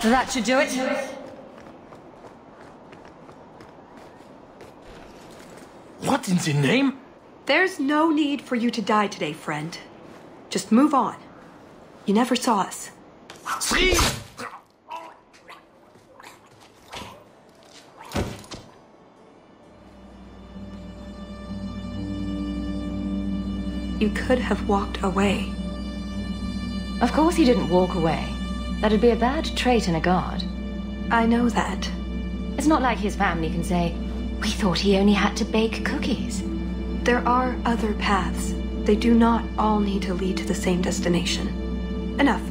That should do it. What in the name? There's no need for you to die today, friend. Just move on. You never saw us. You could have walked away. Of course he didn't walk away. That'd be a bad trait in a guard. I know that. It's not like his family can say, "We thought he only had to bake cookies." There are other paths. They do not all need to lead to the same destination. Enough.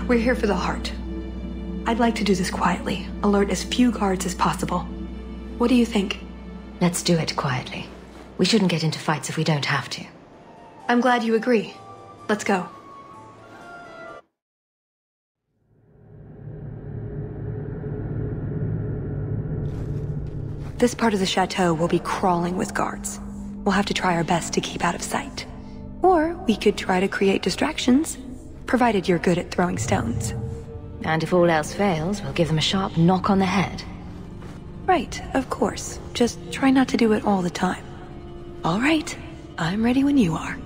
We're here for the heart. I'd like to do this quietly. Alert as few guards as possible. What do you think? Let's do it quietly. We shouldn't get into fights if we don't have to. I'm glad you agree. Let's go. This part of the chateau will be crawling with guards. We'll have to try our best to keep out of sight. Or we could try to create distractions, provided you're good at throwing stones. And if all else fails, we'll give them a sharp knock on the head. Right, of course. Just try not to do it all the time. All right, I'm ready when you are.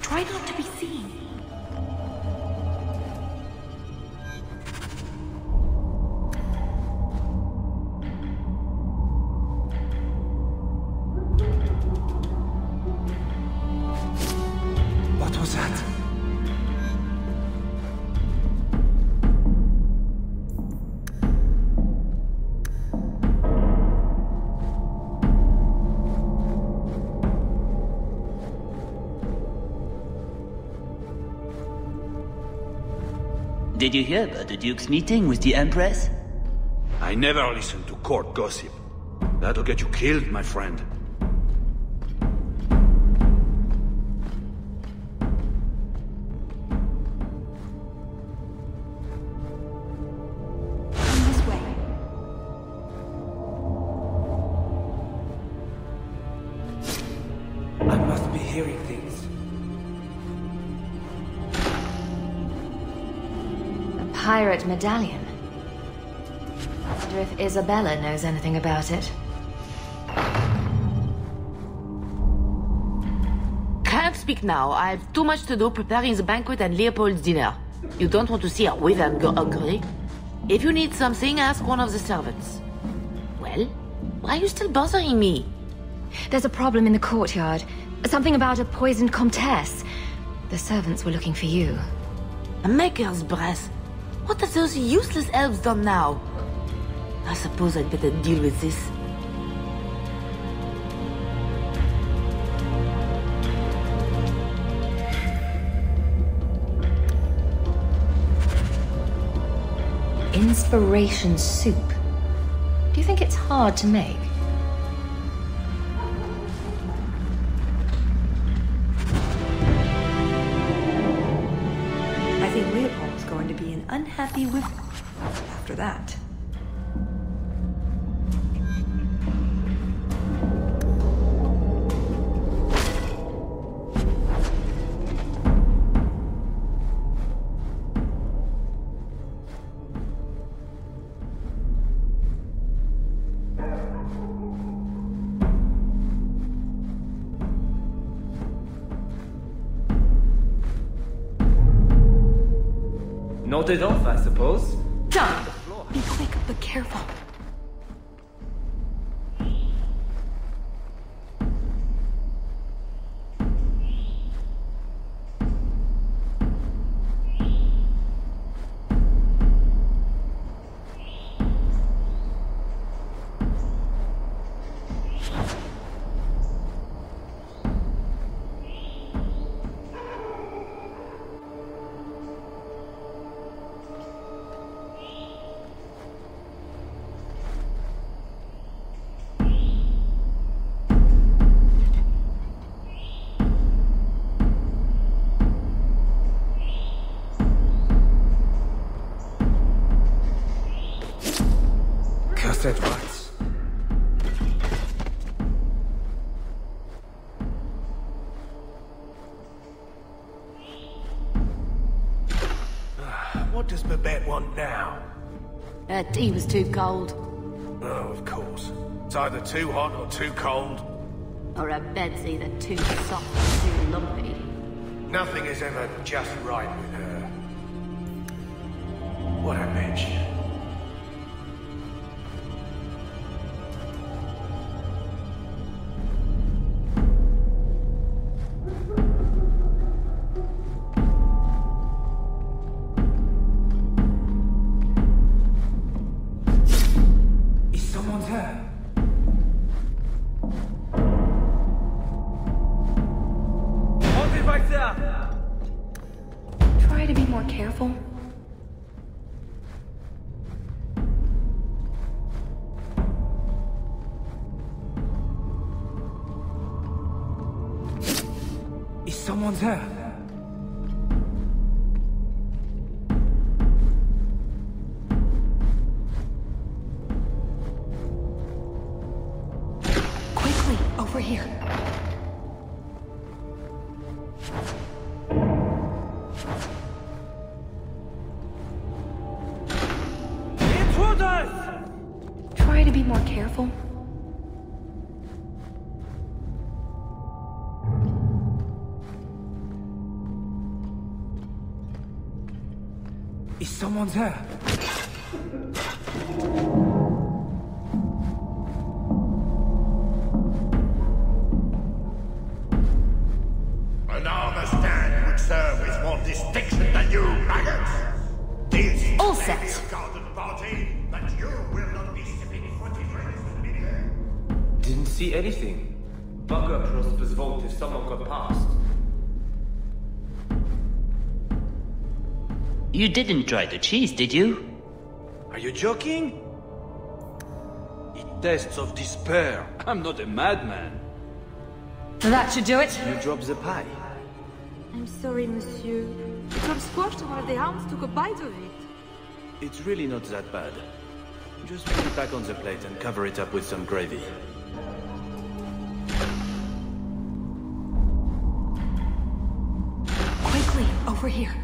Try not to be seen. What was that? Did you hear about the Duke's meeting with the Empress? I never listen to court gossip. That'll get you killed, my friend. This way. I must be hearing things. Pirate medallion. I wonder if Isabella knows anything about it. Can't speak now. I've too much to do preparing the banquet and Leopold's dinner. You don't want to see her with and go hungry. If you need something, ask one of the servants. Well, why are you still bothering me? There's a problem in the courtyard. Something about a poisoned comtesse. The servants were looking for you. A maker's breath. What have those useless elves done now? I suppose I'd better deal with this. Inspiration soup. Do you think it's hard to make? I think Leopold's going to be an unhappy with after that. Noted off, I suppose. Done! Be quick, but careful. Cursed rats. What does Babette want now? Her tea was too cold. Oh, of course. It's either too hot or too cold. Or her bed's either too soft or too lumpy. Nothing is ever just right with her. What a bitch. Try to be more careful. Is someone there? Quickly, over here. Try to be more careful. Is someone there? An armor stand would serve with more distinction than you, maggots. This All may set. be a garden party, but you will not be sipping footy drinks with me. Didn't see anything. Bugger Prosper's vault if someone got past. You didn't try the cheese, did you? Are you joking? It tests of despair. I'm not a madman. That should do it. You drop the pie. I'm sorry, monsieur. It got squashed and one of the hounds took a bite of it. It's really not that bad. Just put it back on the plate and cover it up with some gravy. Quickly, over here.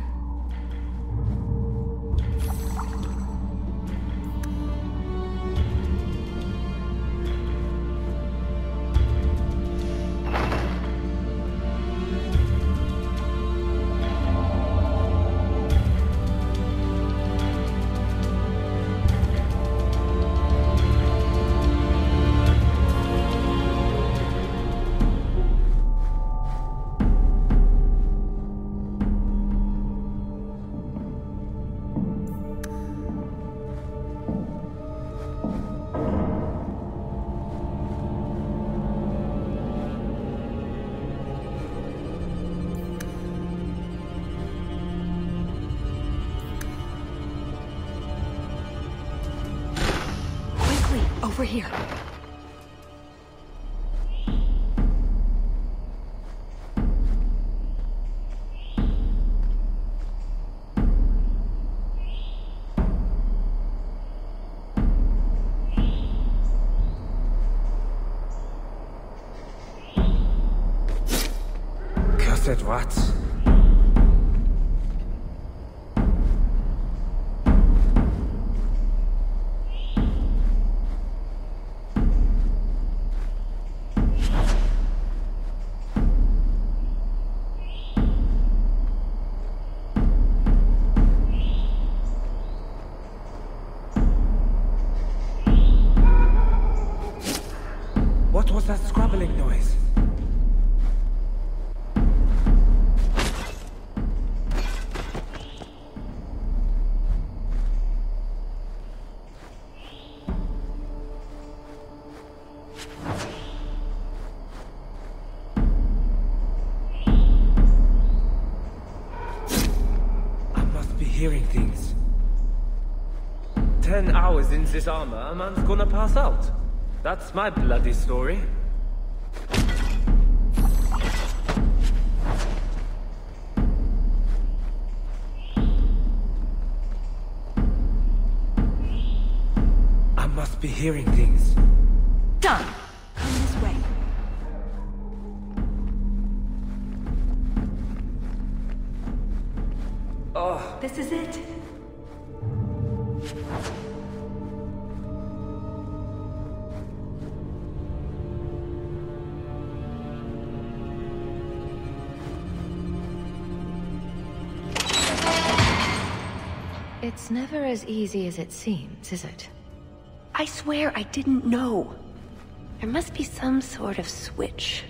Over here. Cursed rats. What was that scrabbling noise? I must be hearing things. 10 hours in this armor, a man's gonna pass out. That's my bloody story. I must be hearing things. Done. Come this way. Oh, This is it. It's never as easy as it seems, is it? I swear I didn't know. There must be some sort of switch.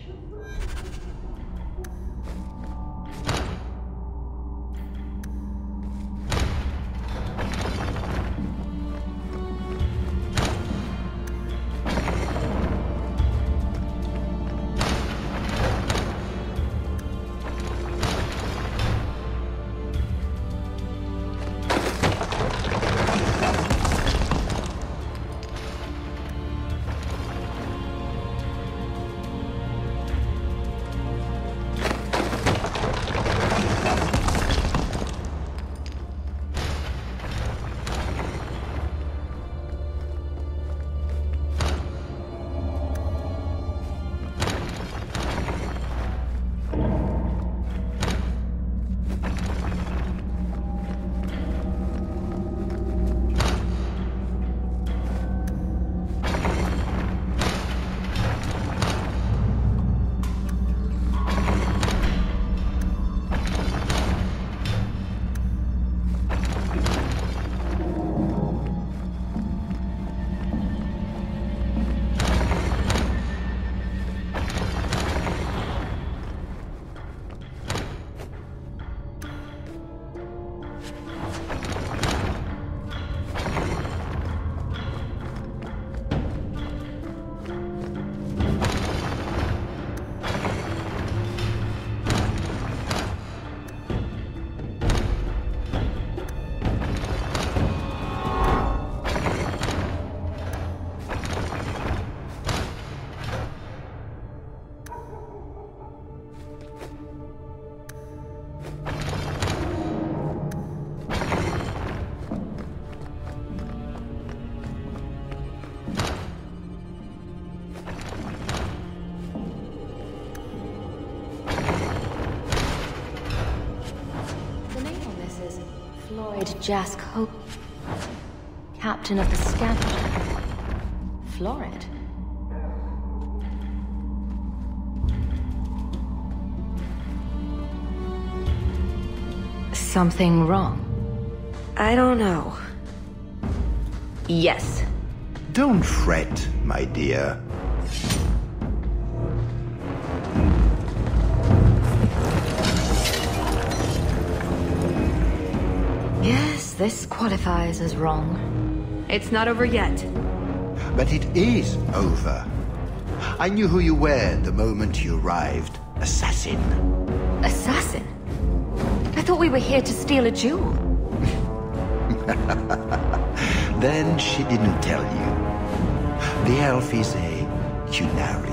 Jask Hope, captain of the Scavenger. Florid. Something wrong? I don't know. Yes. Don't fret, my dear. Yes, this qualifies as wrong. It's not over yet. But it is over. I knew who you were the moment you arrived. Assassin. Assassin? I thought we were here to steal a jewel. Then she didn't tell you. The elf is a Qunari.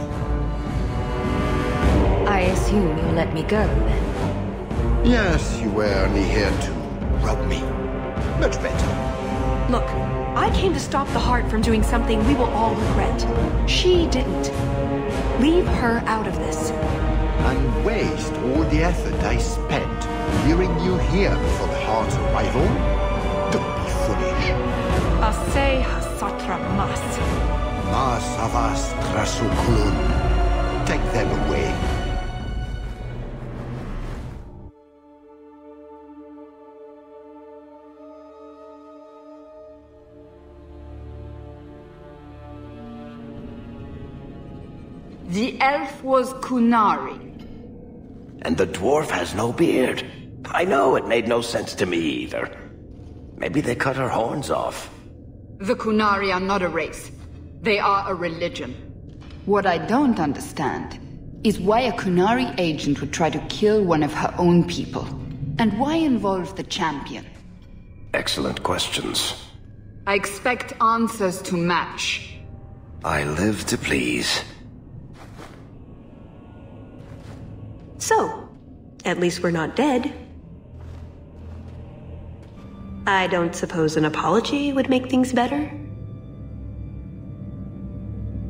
I assume you'll let me go, then? Yes, you were only here to rob me. Much better. Look, I came to stop the Heart from doing something we will all regret. She didn't. Leave her out of this. And waste all the effort I spent luring you here before the Heart's arrival? Don't be foolish. Ase hasatra mas. Mas avas trasukulun. Take them away. The elf was Qunari. And the dwarf has no beard. I know, it made no sense to me either. Maybe they cut her horns off. The Qunari are not a race. They are a religion. What I don't understand is why a Qunari agent would try to kill one of her own people. And why involve the champion? Excellent questions. I expect answers to match. I live to please. So, at least we're not dead. I don't suppose an apology would make things better?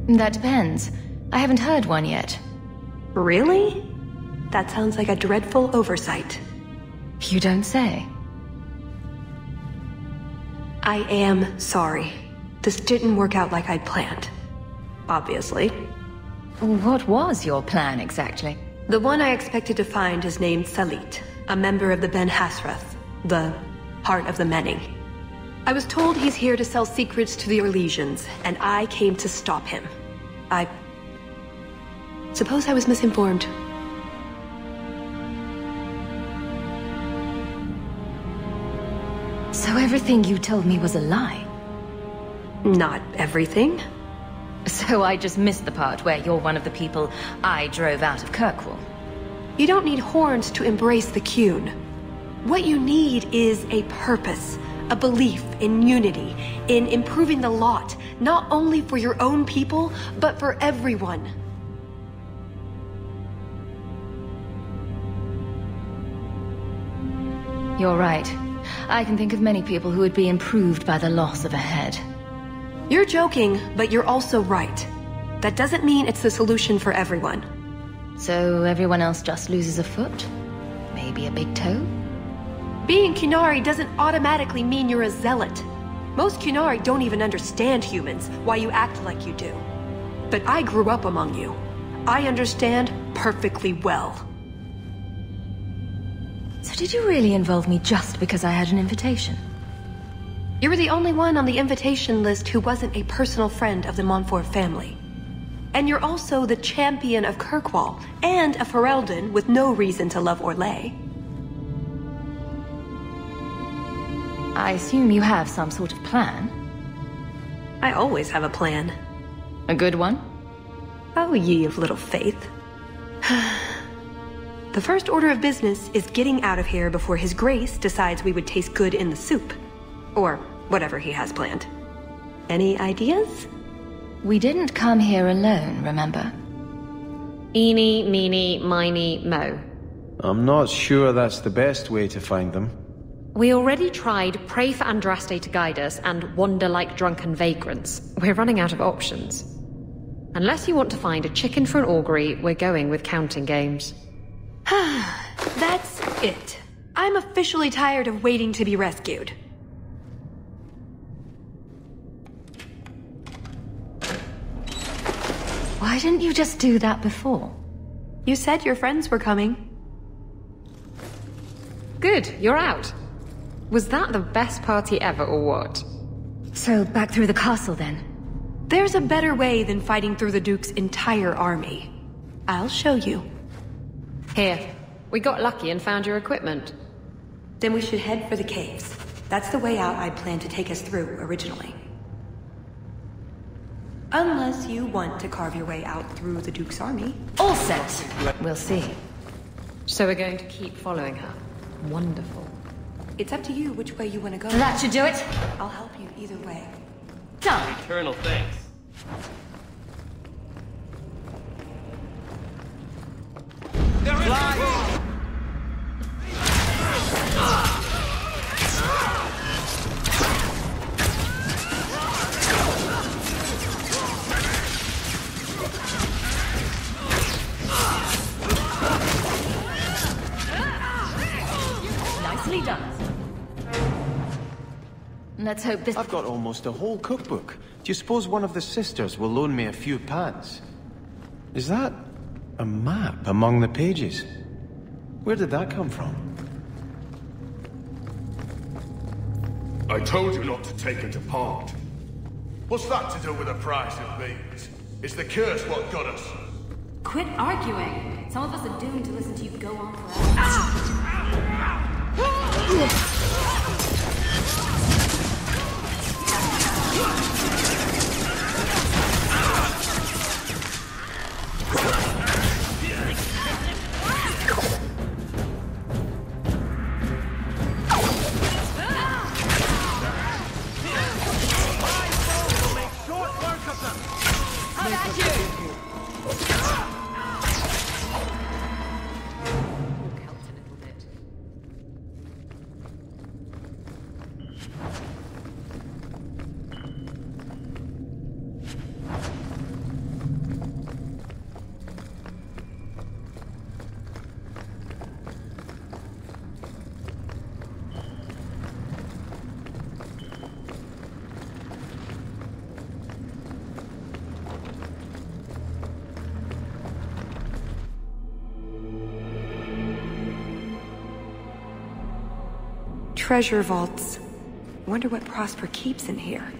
That depends. I haven't heard one yet. Really? That sounds like a dreadful oversight. You don't say. I am sorry. This didn't work out like I'd planned. Obviously. What was your plan exactly? The one I expected to find is named Salit, a member of the Ben Hasrath, the Heart of the Many. I was told he's here to sell secrets to the Orlesians, and I came to stop him. I suppose I was misinformed. So everything you told me was a lie? Not everything. So I just missed the part where you're one of the people I drove out of Kirkwall. You don't need horns to embrace the Qun. What you need is a purpose, a belief in unity, in improving the lot, not only for your own people, but for everyone. You're right. I can think of many people who would be improved by the loss of a head. You're joking, but you're also right. That doesn't mean it's the solution for everyone. So everyone else just loses a foot? Maybe a big toe? Being Qunari doesn't automatically mean you're a zealot. Most Qunari don't even understand humans, why you act like you do. But I grew up among you. I understand perfectly well. So did you really involve me just because I had an invitation? You were the only one on the invitation list who wasn't a personal friend of the Montfort family. And you're also the champion of Kirkwall, and a Ferelden with no reason to love Orlais. I assume you have some sort of plan? I always have a plan. A good one? Oh, ye of little faith. The first order of business is getting out of here before His Grace decides we would taste good in the soup. Or whatever he has planned. Any ideas? We didn't come here alone, remember? Eeny, meeny, miny, mo. I'm not sure that's the best way to find them. We already tried pray for Andraste to guide us and wander like drunken vagrants. We're running out of options. Unless you want to find a chicken for an augury, we're going with counting games. That's it. I'm officially tired of waiting to be rescued. Why didn't you just do that before? You said your friends were coming. Good, you're out. Was that the best party ever, or what? So, back through the castle, then? There's a better way than fighting through the Duke's entire army. I'll show you. Here, we got lucky and found your equipment. Then we should head for the caves. That's the way out I'd planned to take us through originally. Unless you want to carve your way out through the Duke's army. All set. We'll see. So we're going to keep following her. Wonderful. It's up to you which way you want to go. That should do it. I'll help you either way. Done. Eternal thanks. Nicely done. Let's hope this... I've got almost a whole cookbook. Do you suppose one of the sisters will loan me a few pans? Is that a map among the pages? Where did that come from? I told you not to take her to part. What's that to do with the price of beans? It's the curse what got us. Quit arguing. Some of us are doomed to listen to you go on forever. Treasure vaults. Wonder what Prosper keeps in here.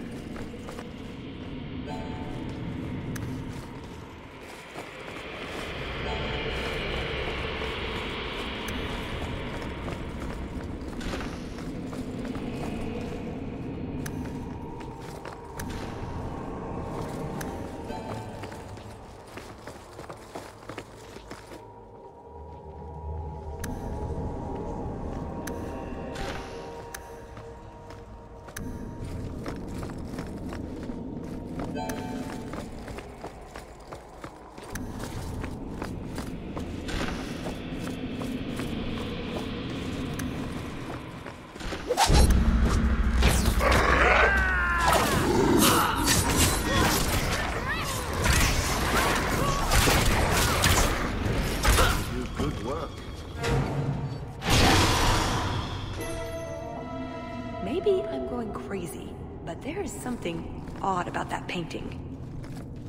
Maybe I'm going crazy, but there is something odd about that painting.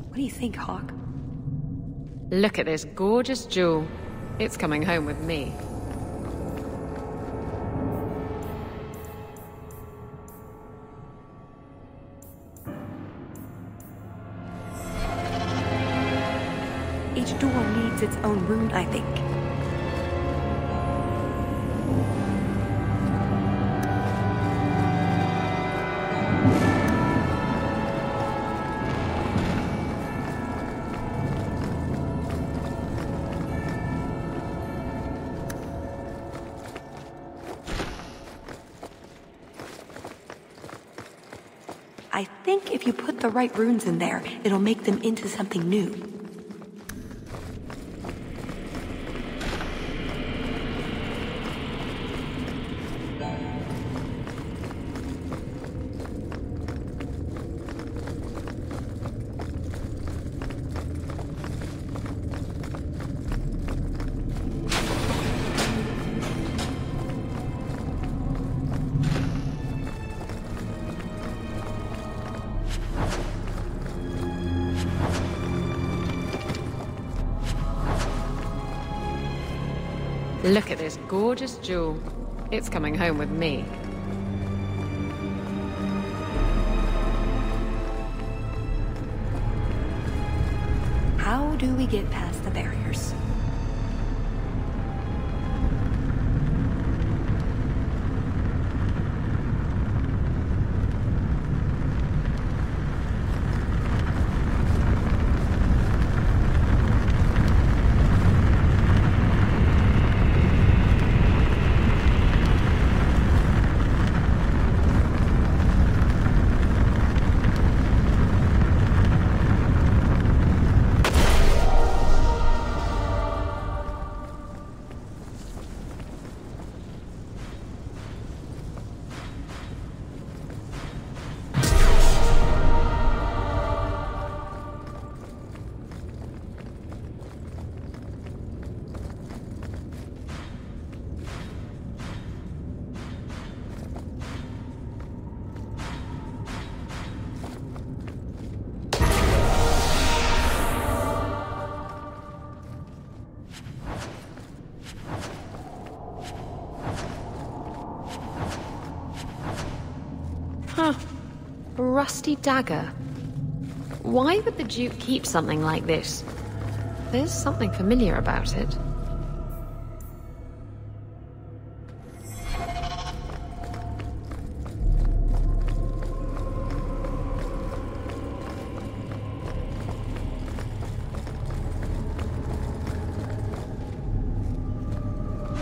What do you think, Hawk? Look at this gorgeous jewel. It's coming home with me. Each door needs its own rune, I think. I think if you put the right runes in there, it'll make them into something new. Look at this gorgeous jewel. It's coming home with me. How do we get past the barriers? Huh. A rusty dagger. Why would the Duke keep something like this? There's something familiar about it.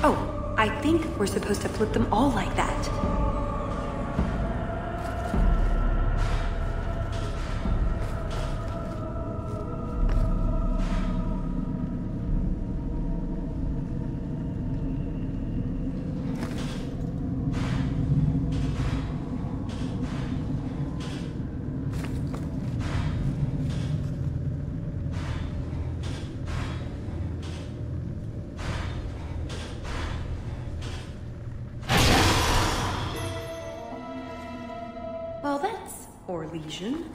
Oh, I think we're supposed to flip them all like that. Well, that's Orlesian.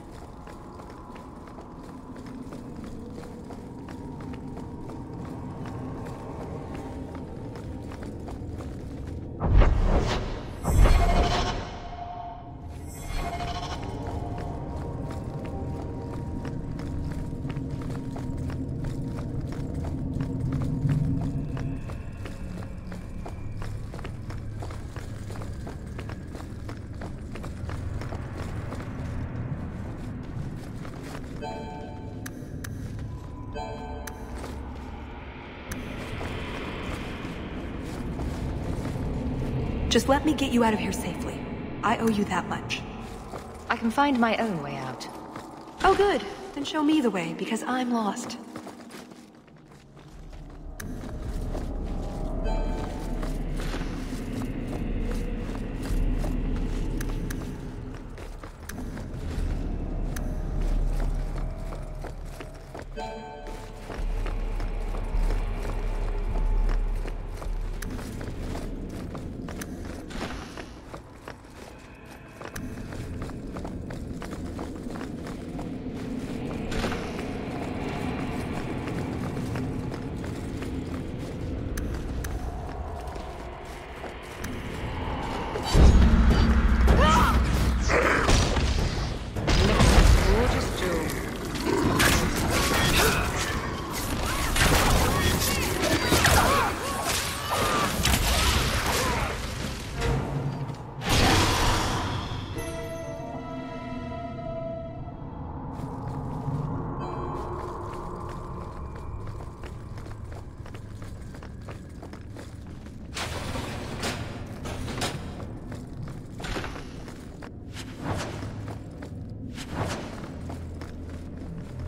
Just let me get you out of here safely. I owe you that much. I can find my own way out. Oh good, then show me the way, because I'm lost.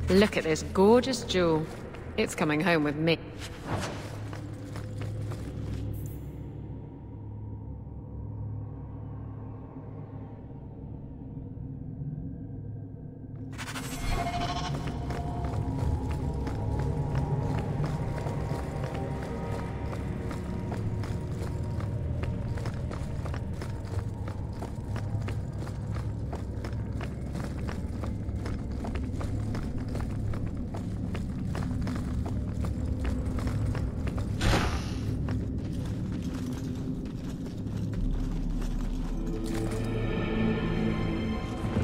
Look at this gorgeous jewel. It's coming home with me.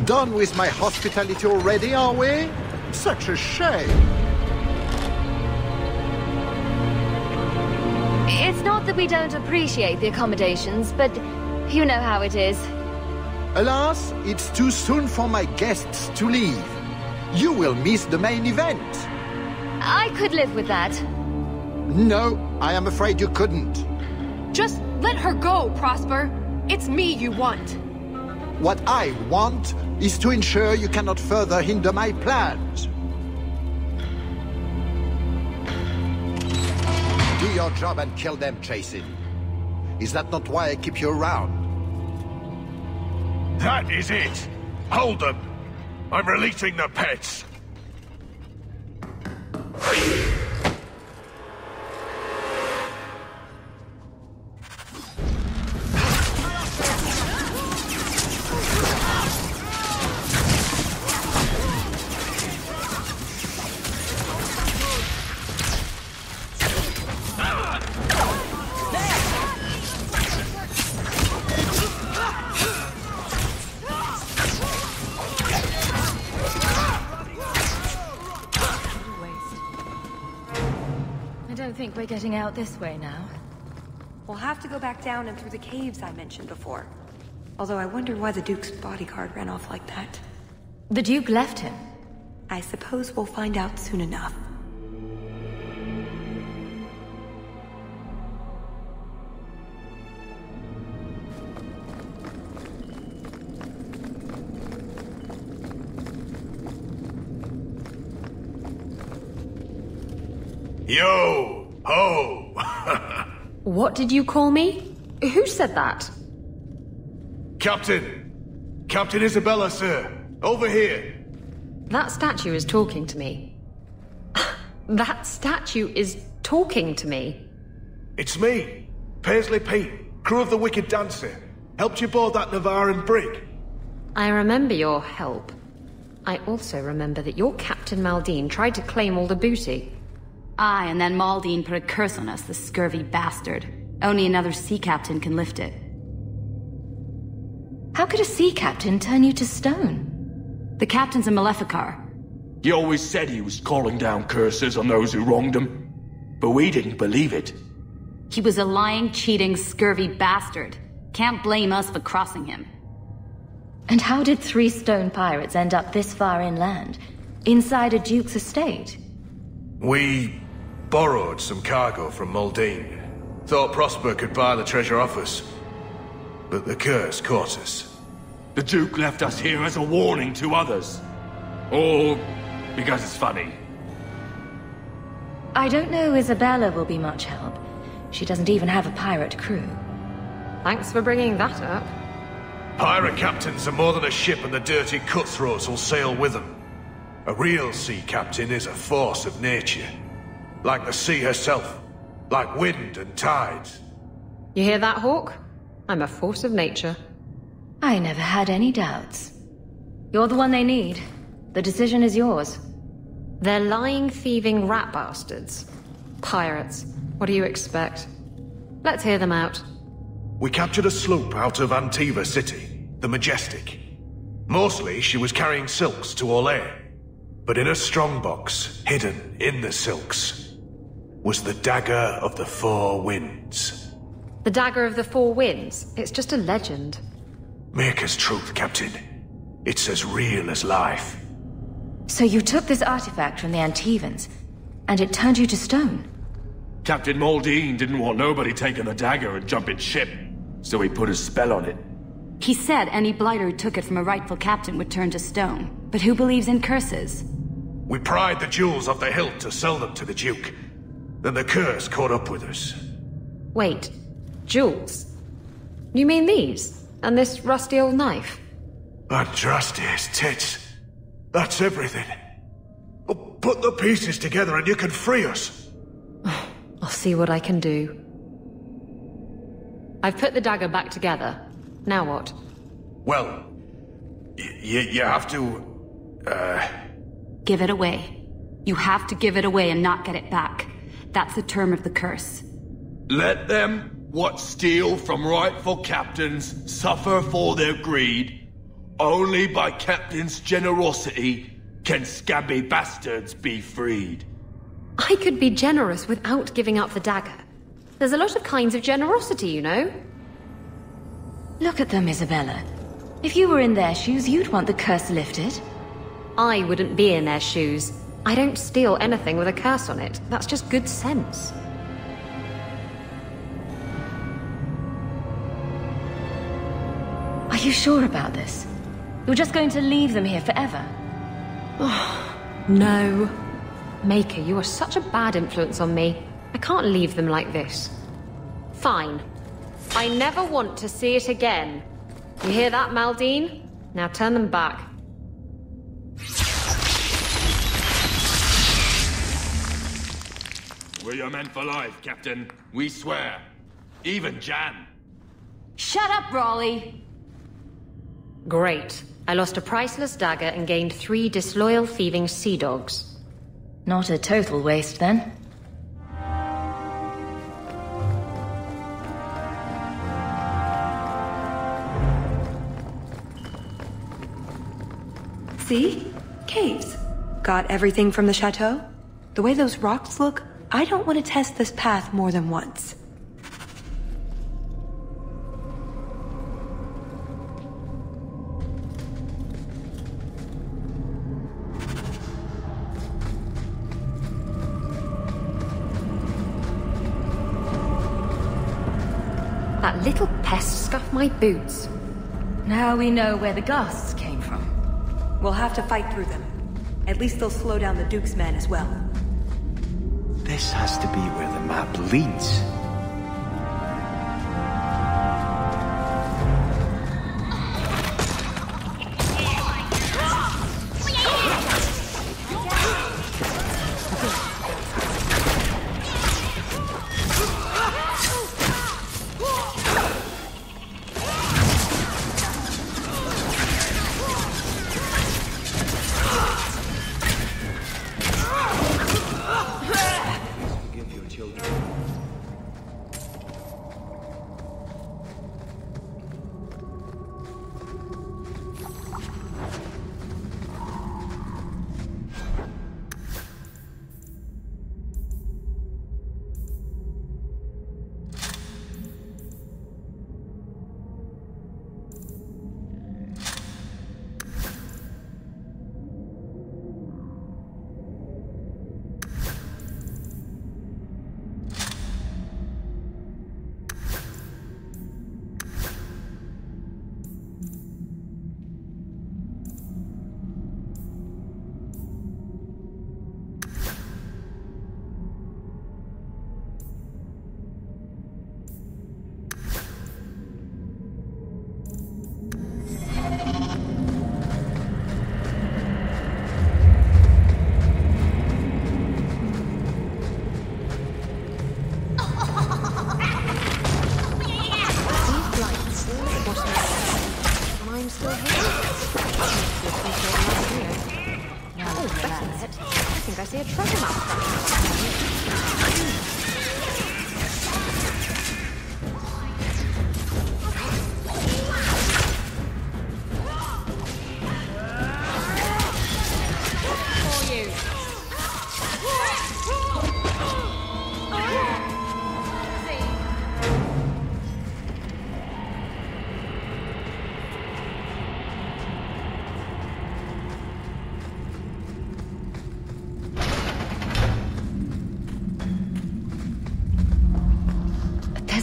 Done with my hospitality already, are we? Such a shame. It's not that we don't appreciate the accommodations, but you know how it is. Alas, it's too soon for my guests to leave. You will miss the main event. I could live with that. No, I am afraid you couldn't. Just let her go, Prosper. It's me you want. What I want is to ensure you cannot further hinder my plans. Do your job and kill them, Jason. Is that not why I keep you around? That is it! Hold them! I'm releasing the pets! I don't think we're getting out this way now. We'll have to go back down and through the caves I mentioned before. Although I wonder why the Duke's bodyguard ran off like that. The Duke left him. I suppose we'll find out soon enough. Yo! Ho! What did you call me? Who said that? Captain! Captain Isabella, sir! Over here! That statue is talking to me. That statue is talking to me. It's me, Paisley Pete, crew of the Wicked Dancer. Helped you board that Navaran brig. I remember your help. I also remember that your Captain Maldine tried to claim all the booty. Aye, and then Maldine put a curse on us, the scurvy bastard. Only another sea captain can lift it. How could a sea captain turn you to stone? The captain's a Maleficar. He always said he was calling down curses on those who wronged him. But we didn't believe it. He was a lying, cheating, scurvy bastard. Can't blame us for crossing him. And how did 3 stone pirates end up this far inland? Inside a duke's estate? We borrowed some cargo from Maldine. Thought Prosper could buy the treasure off us. but the curse caught us. The Duke left us here as a warning to others. Or because it's funny. I don't know Isabella will be much help. She doesn't even have a pirate crew. Thanks for bringing that up. Pirate captains are more than a ship, and the dirty cutthroats will sail with them. A real sea captain is a force of nature. Like the sea herself. Like wind and tides. You hear that, Hawk? I'm a force of nature. I never had any doubts. You're the one they need. The decision is yours. They're lying, thieving rat bastards. Pirates. What do you expect? Let's hear them out. We captured a sloop out of Antiva City, the Majestic. Mostly she was carrying silks to Orlais. But in a strongbox, hidden in the silks, was the Dagger of the Four Winds. The Dagger of the Four Winds? It's just a legend. Maker's truth, Captain. It's as real as life. So you took this artifact from the Antivans, and it turned you to stone? Captain Muldean didn't want nobody taking the dagger and jumping ship, so he put a spell on it. He said any blighter who took it from a rightful captain would turn to stone. But who believes in curses? We pried the jewels off the hilt to sell them to the Duke. Then the curse caught up with us. Wait, jewels? You mean these? And this rusty old knife? Andraste's tits. That's everything. Oh, put the pieces together and you can free us. I'll see what I can do. I've put the dagger back together. Now what? Well, you have to, Give it away. You have to give it away and not get it back. That's the term of the curse. Let them what steal from rightful captains suffer for their greed. Only by captain's generosity can scabby bastards be freed. I could be generous without giving up the dagger. There's a lot of kinds of generosity, you know? Look at them, Isabella. If you were in their shoes, you'd want the curse lifted. I wouldn't be in their shoes. I don't steal anything with a curse on it. That's just good sense. Are you sure about this? You're just going to leave them here forever? No. Maker, you are such a bad influence on me. I can't leave them like this. Fine. I never want to see it again. You hear that, Muldean? Now turn them back. We're your men for life, Captain. We swear. Even Jan. Shut up, Raleigh! Great. I lost a priceless dagger and gained 3 disloyal thieving sea dogs. Not a total waste, then. See? Caves. Got everything from the chateau? The way those rocks look, I don't want to test this path more than once. That little pest scuffed my boots. Now we know where the ghasts came from. We'll have to fight through them. At least they'll slow down the Duke's men as well. This has to be where the map leads.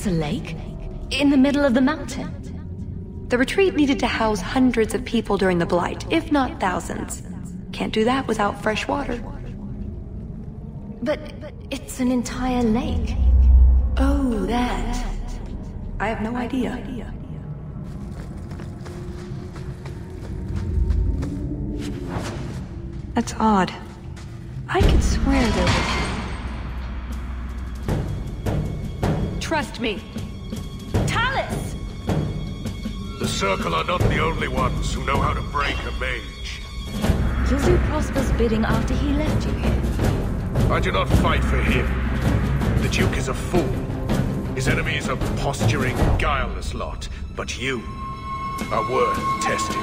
There's a lake? In the middle of the mountain? The retreat needed to house hundreds of people during the Blight, if not thousands. Can't do that without fresh water. But it's an entire lake. Oh, that. I have no idea. That's odd. I could swear there was... Trust me. Talus! The Circle are not the only ones who know how to break a mage. You'll do Prosper's bidding after he left you here. I do not fight for him. The Duke is a fool. His enemies a posturing, guileless lot. But you are worth testing.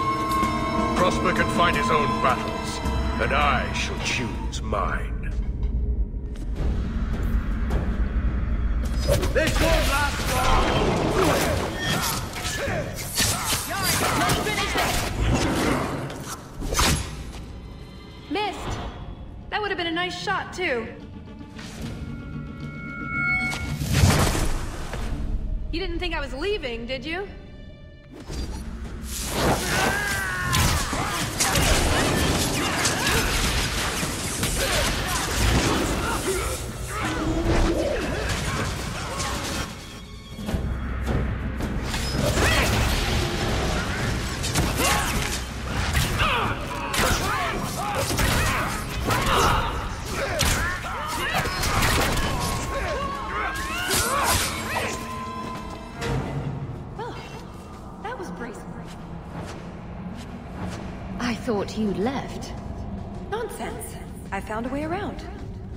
Prosper can fight his own battles, and I shall choose mine. This won't last long! Missed! That would have been a nice shot, too. You didn't think I was leaving, did you? I thought you'd left. Nonsense. I found a way around.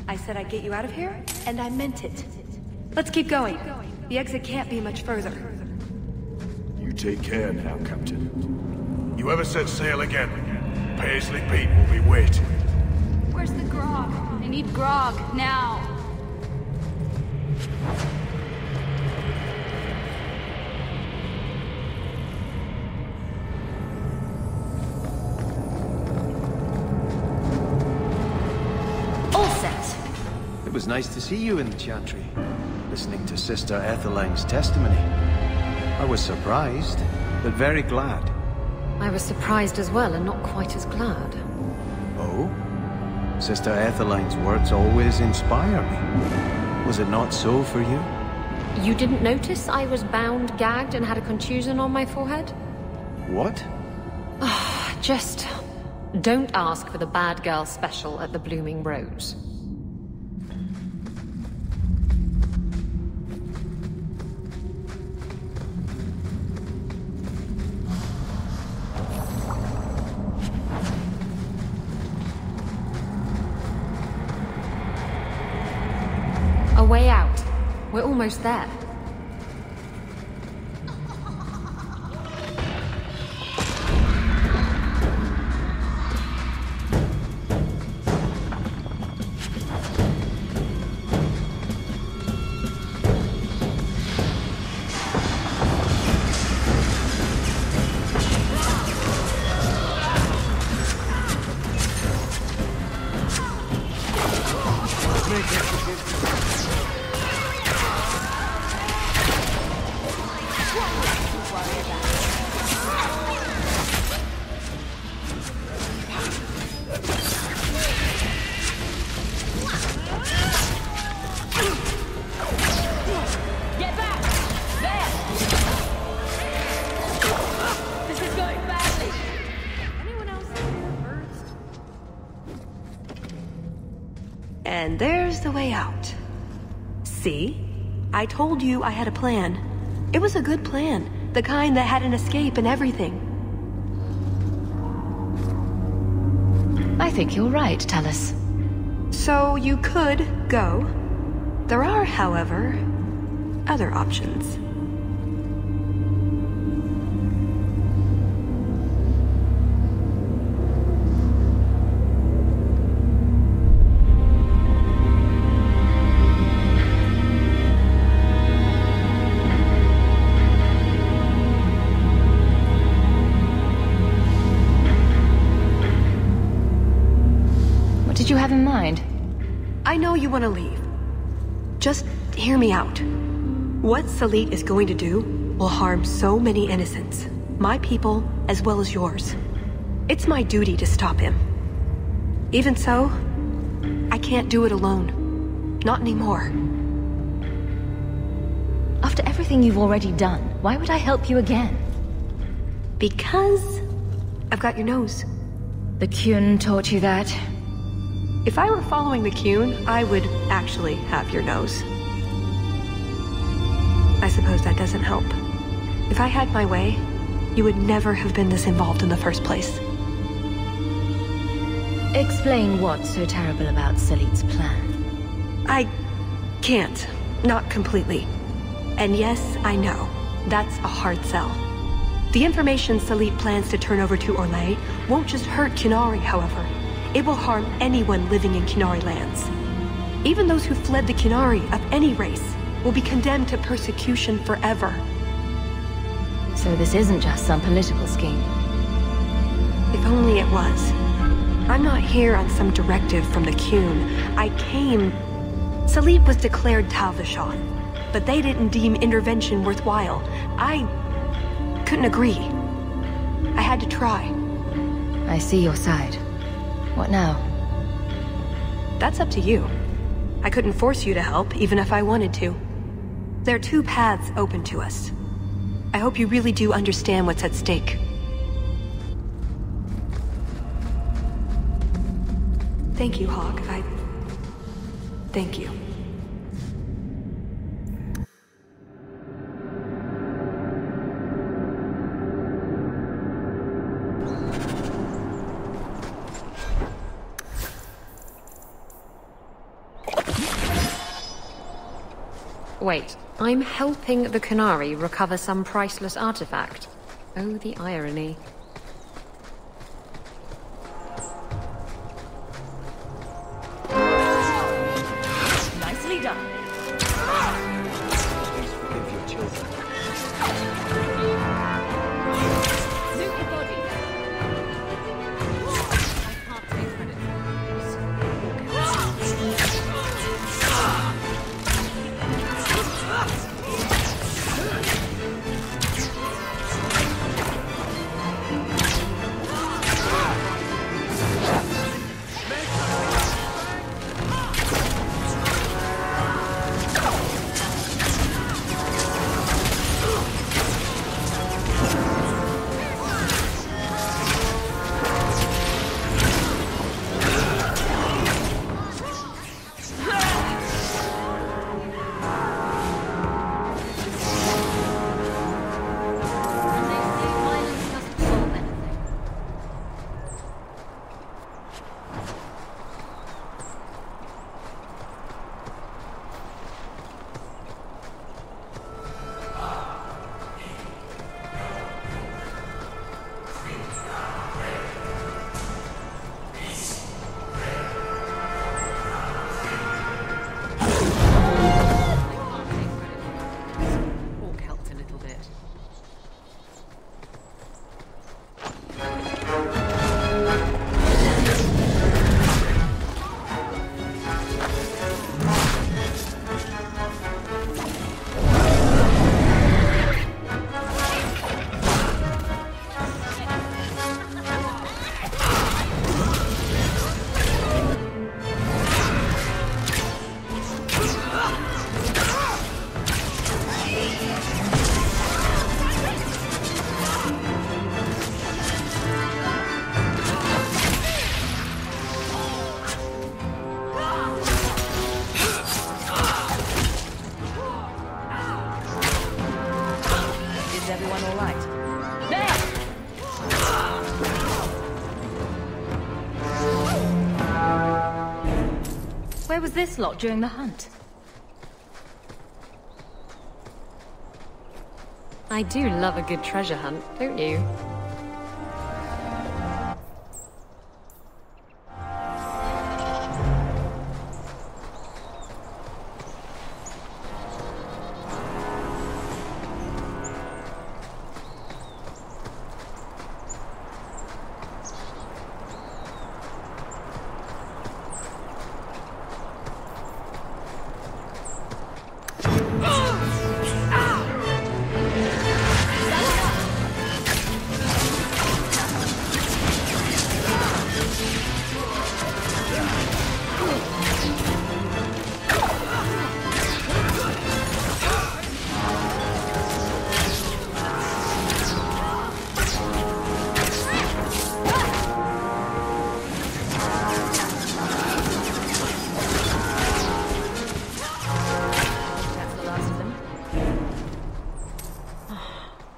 I said I'd get you out of here, and I meant it. Let's keep going. The exit can't be much further. You take care now, Captain. You ever set sail again, Paisley Pete will be waiting. Where's the grog? I need grog, now. It was nice to see you in the chantry, listening to Sister Etheline's testimony. I was surprised, but very glad. I was surprised as well, and not quite as glad. Oh? Sister Etheline's words always inspire me. Was it not so for you? You didn't notice I was bound, gagged, and had a contusion on my forehead? What? Just don't ask for the bad girl special at the Blooming Rose. A way out. We're almost there. And there's the way out. See? I told you I had a plan. It was a good plan. The kind that had an escape and everything. I think you're right, Talus. So you could go. There are, however, other options. What did you have in mind? I know you want to leave. Just hear me out. What Salit is going to do will harm so many innocents. My people, as well as yours. It's my duty to stop him. Even so, I can't do it alone. Not anymore. After everything you've already done, why would I help you again? Because I've got your nose. The Kyun taught you that? If I were following the Kyun, I would actually have your nose. I suppose that doesn't help. If I had my way, you would never have been this involved in the first place. Explain what's so terrible about Salit's plan. I can't. Not completely. And yes, I know. That's a hard sell. The information Salit plans to turn over to Orlais won't just hurt Qunari, however. It will harm anyone living in Qunari lands. Even those who fled the Qunari of any race will be condemned to persecution forever. So this isn't just some political scheme. If only it was. I'm not here on some directive from the Kyun. I came... Salit was declared Tal-Vashon, but they didn't deem intervention worthwhile. I couldn't agree. I had to try. I see your side. What now? That's up to you. I couldn't force you to help, even if I wanted to. There are two paths open to us. I hope you really do understand what's at stake. Thank you, Hawk. Thank you. Wait, I'm helping the Qunari recover some priceless artifact. Oh, the irony. Nicely done. Forgive your children. Suit your body. I can't take credit Where was this lot during the hunt? I do love a good treasure hunt, don't you?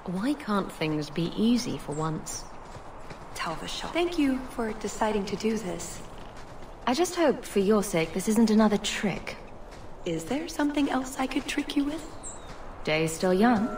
Why can't things be easy for once? Tell the shop. Thank you for deciding to do this. I just hope, for your sake, this isn't another trick. Is there something else I could trick you with? Day's still young.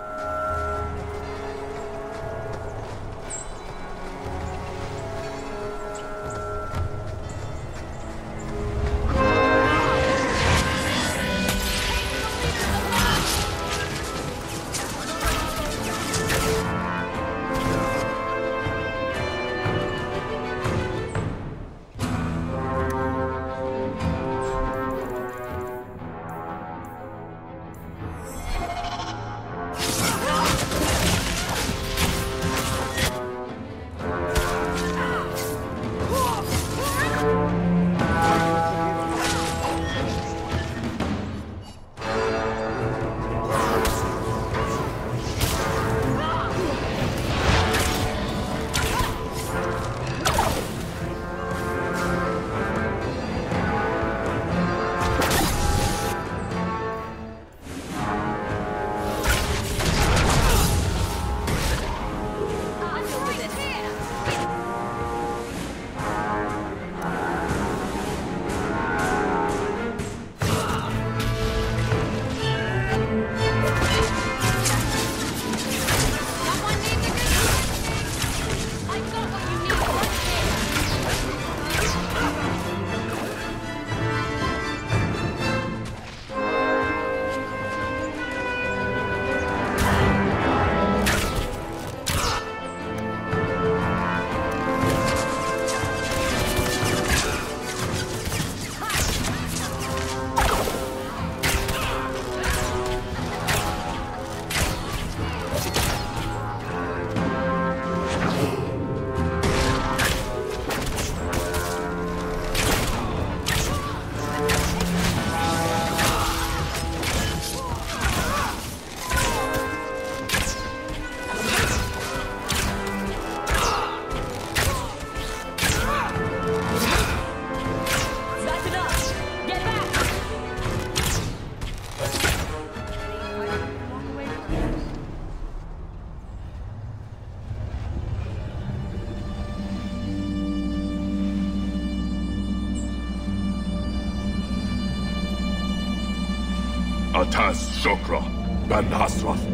Atas Shokra, Ben Hasrath.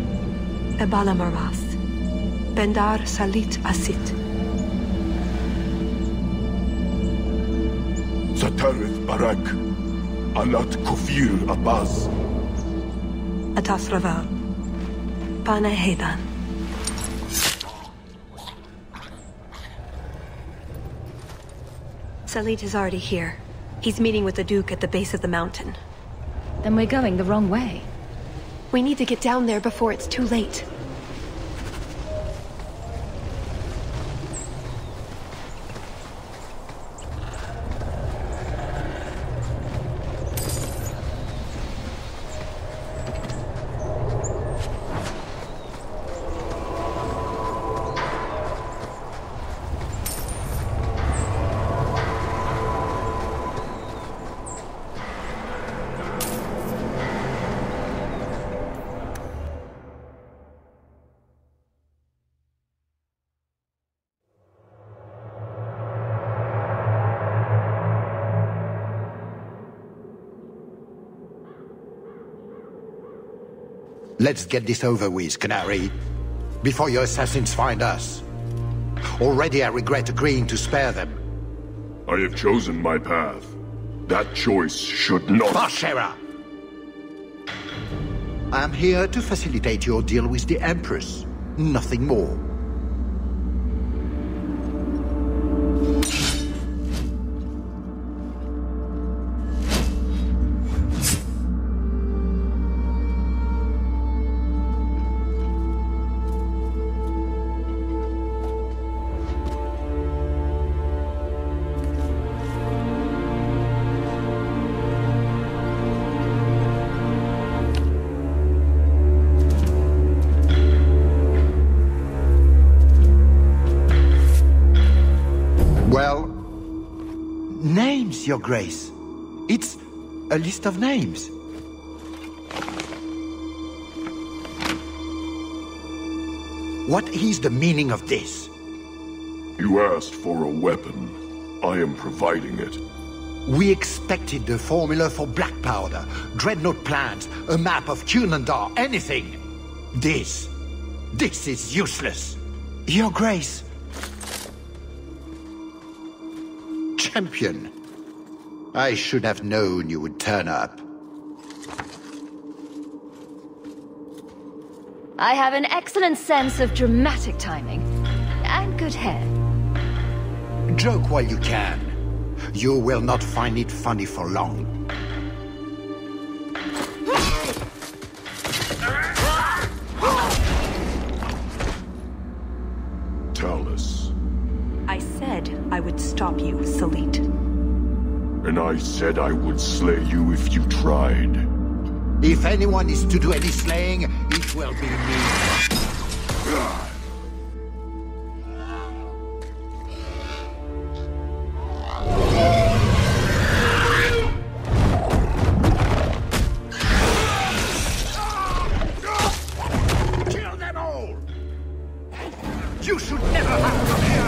Ebala Maras. Bendar Salit Asit. Satarith Barak. Alat Kufir Abbas. Atas Raval. Pana Hedan. Salit is already here. He's meeting with the Duke at the base of the mountain. Then we're going the wrong way. We need to get down there before it's too late. Let's get this over with, Canary, before your assassins find us. Already I regret agreeing to spare them. I have chosen my path. That choice should not... Bashera! I am here to facilitate your deal with the Empress. Nothing more. Well, names, Your Grace. It's a list of names. What is the meaning of this? You asked for a weapon. I am providing it. We expected the formula for black powder, dreadnought plans, a map of Cunandar, anything. This is useless. Your Grace. Champion. I should have known you would turn up. I have an excellent sense of dramatic timing. And good hair. Joke while you can. You will not find it funny for long. Talus. I said I would stop you, Salit. And I said I would slay you if you tried. If anyone is to do any slaying, it will be me. Kill them all! You should never have come here!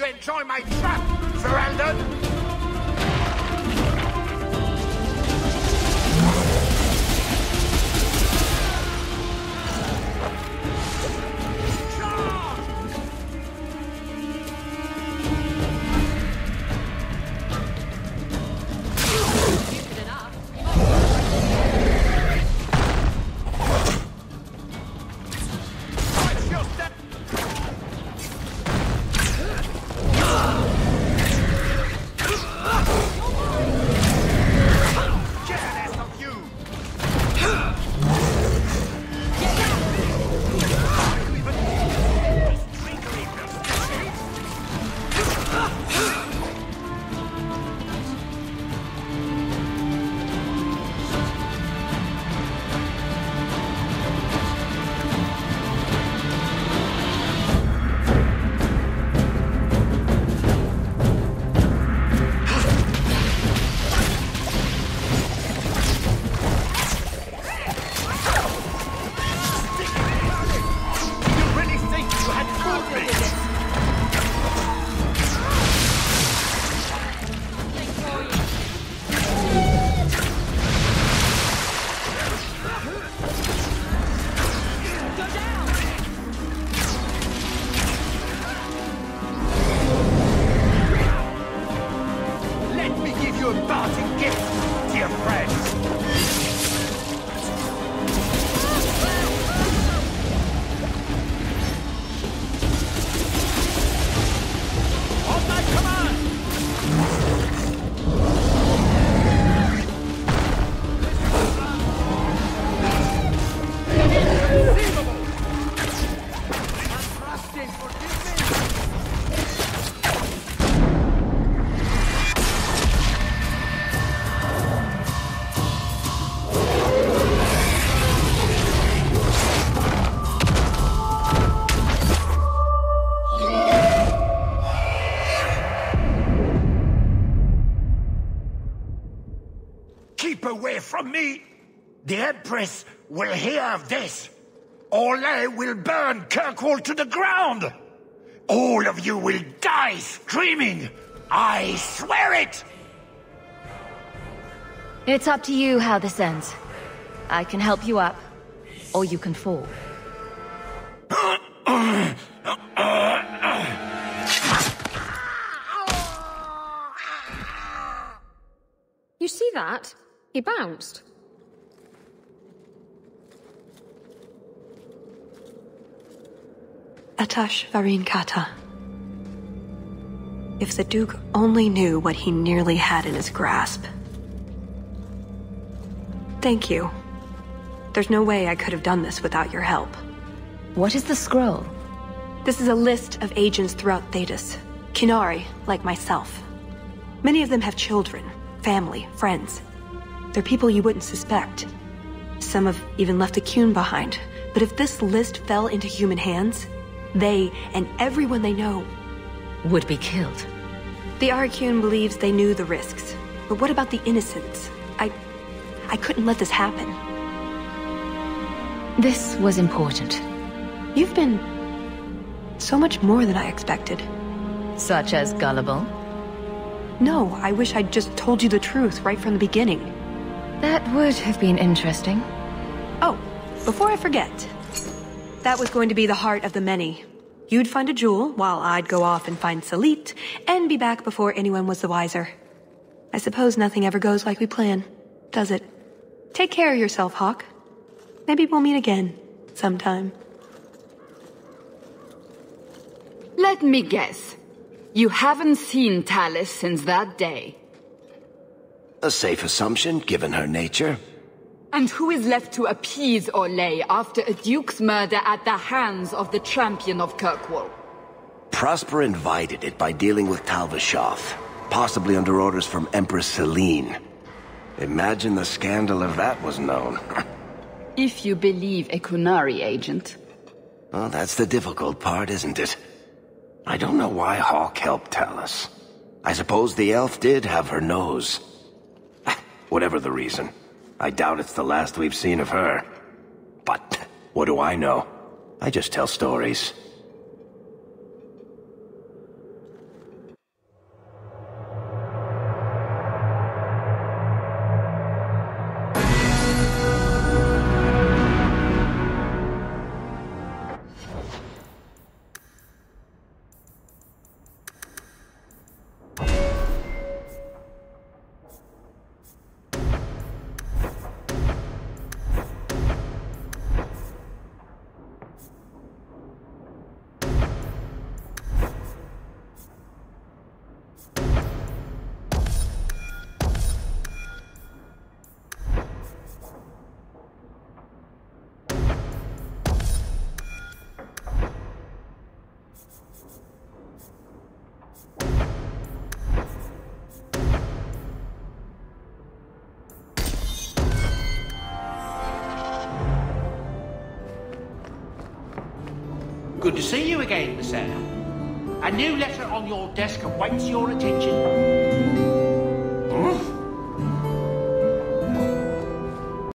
Enjoy my trap, Ferelden! Away from me! The Empress will hear of this! Orlais will burn Kirkwall to the ground! All of you will die screaming! I swear it! It's up to you how this ends. I can help you up, or you can fall. You see that? He bounced. Atash Varin Kata. If the Duke only knew what he nearly had in his grasp. Thank you. There's no way I could have done this without your help. What is the scroll? This is a list of agents throughout Thedas. Qunari, like myself. Many of them have children, family, friends. They're people you wouldn't suspect. Some have even left a Qun behind. But if this list fell into human hands, they, and everyone they know, would be killed. The Arcune believes they knew the risks. But what about the innocents? I couldn't let this happen. This was important. You've been so much more than I expected. Such as gullible? No, I wish I'd just told you the truth right from the beginning. That would have been interesting. Oh, before I forget. That was going to be the heart of the many. You'd find a jewel, while I'd go off and find Salit, and be back before anyone was the wiser. I suppose nothing ever goes like we plan, does it? Take care of yourself, Hawk. Maybe we'll meet again, sometime. Let me guess. You haven't seen Tallis since that day. A safe assumption, given her nature. And who is left to appease Orlais after a duke's murder at the hands of the champion of Kirkwall? Prosper invited it by dealing with Talvashoth, possibly under orders from Empress Celine. Imagine the scandal if that was known. If you believe a Qunari agent. Well, that's the difficult part, isn't it? I don't know why Hawk helped Tallis. I suppose the elf did have her nose. Whatever the reason, I doubt it's the last we've seen of her. But what do I know? I just tell stories. Good to see you again, Miss Anna. A new letter on your desk awaits your attention.